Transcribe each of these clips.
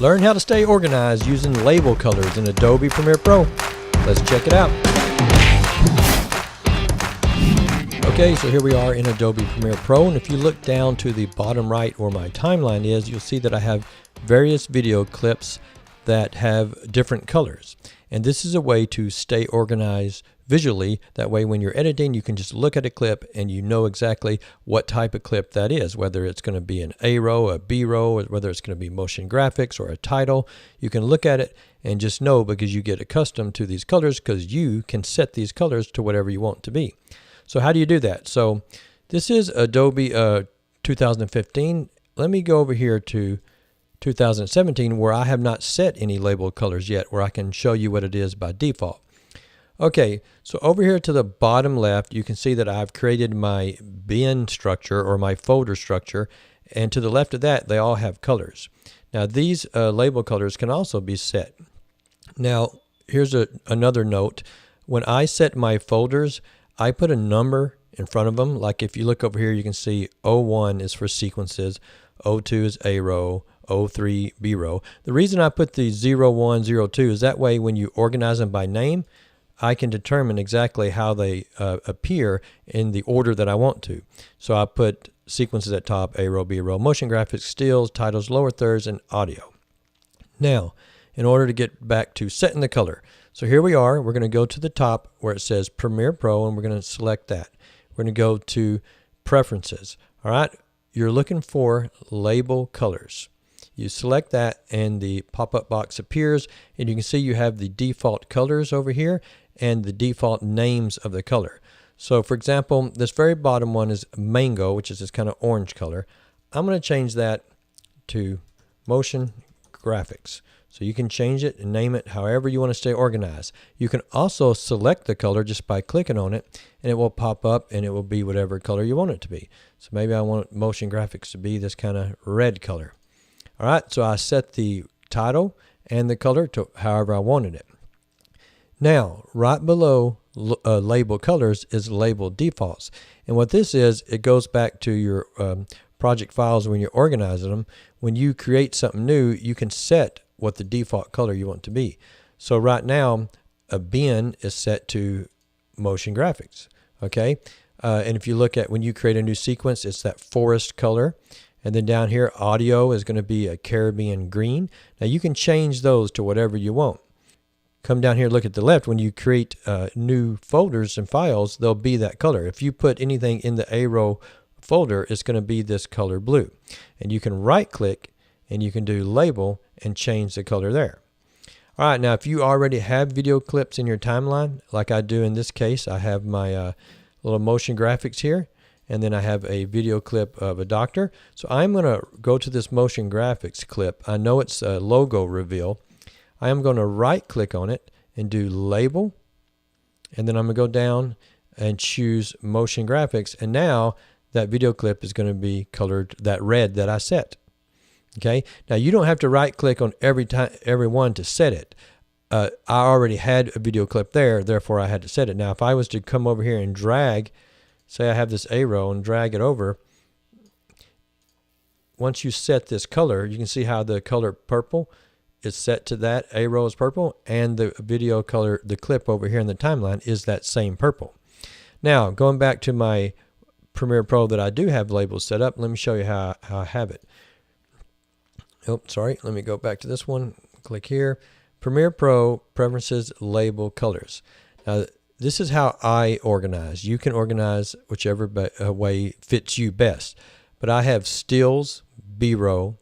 Learn how to stay organized using label colors in Adobe Premiere Pro. Let's check it out. Okay, so here we are in Adobe Premiere Pro, and if you look down to the bottom right where my timeline is, you'll see that I have various video clips that have different colors. And this is a way to stay organized visually. That way when you're editing, you can just look at a clip and you know exactly what type of clip that is, whether it's going to be an A row, a B row, or whether it's going to be motion graphics or a title. You can look at it and just know, because you get accustomed to these colors, because you can set these colors to whatever you want to be. So how do you do that? So this is Adobe 2015. Let me go over here to 2017, where I have not set any label colors yet, where I can show you what it is by default. Okay, so over here to the bottom left, you can see that I've created my bin structure or my folder structure, and to the left of that, they all have colors. Now these label colors can also be set. Now here's another note. When I set my folders, I put a number in front of them. Like if you look over here, you can see 01 is for sequences, 02 is A row, 03 B row. The reason I put the 01, 02 is that way when you organize them by name, I can determine exactly how they appear in the order that I want to. So I put sequences at top, A row, B row, motion graphics, stills, titles, lower thirds, and audio. Now, in order to get back to setting the color, so here we are. We're going to go to the top where it says Premiere Pro, and we're going to select that. We're going to go to Preferences. All right, you're looking for Label Colors. You select that and the pop-up box appears, and you can see you have the default colors over here and the default names of the color. So for example, this very bottom one is Mango, which is this kind of orange color. I'm going to change that to Motion Graphics. So you can change it and name it however you want to stay organized. You can also select the color just by clicking on it, and it will pop up and it will be whatever color you want it to be. So maybe I want Motion Graphics to be this kind of red color. All right, so I set the title and the color to however I wanted it. Now, right below label colors is label defaults. And what this is, it goes back to your project files when you're organizing them. When you create something new, you can set what the default color you want to be. So right now, a bin is set to motion graphics, okay? And if you look at when you create a new sequence, it's that forest color. And then down here, audio is going to be a Caribbean green. Now you can change those to whatever you want. Come down here, look at the left. When you create new folders and files, they'll be that color. If you put anything in the A row folder, it's going to be this color blue. And you can right click and you can do label and change the color there. All right, now if you already have video clips in your timeline, like I do in this case, I have my little motion graphics here. And then I have a video clip of a doctor. So I'm going to go to this motion graphics clip. I know it's a logo reveal. I am going to right click on it and do label. And then I'm going to go down and choose motion graphics. And now that video clip is going to be colored that red that I set. Okay. Now you don't have to right click on every one to set it. I already had a video clip there, therefore I had to set it. Now if I was to come over here and drag, say I have this A row and drag it over. Once you set this color, you can see how the color purple is set to that. A row is purple, and the video color, the clip over here in the timeline, is that same purple. Now, going back to my Premiere Pro that I do have labels set up, let me show you how I have it. Oh, sorry. Let me go back to this one. Click here. Premiere Pro, Preferences, Label Colors. Now, this is how I organize. You can organize whichever way fits you best. But I have stills, B-roll,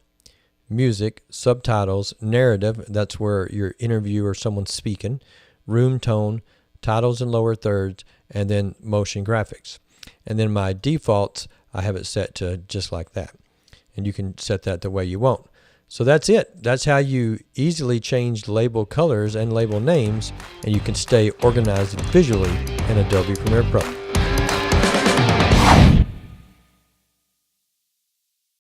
music, subtitles, narrative, that's where your interview or someone's speaking, room tone, titles and lower thirds, and then motion graphics. And then my defaults, I have it set to just like that. And you can set that the way you want. So that's it. That's how you easily change label colors and label names, and you can stay organized visually in Adobe Premiere Pro.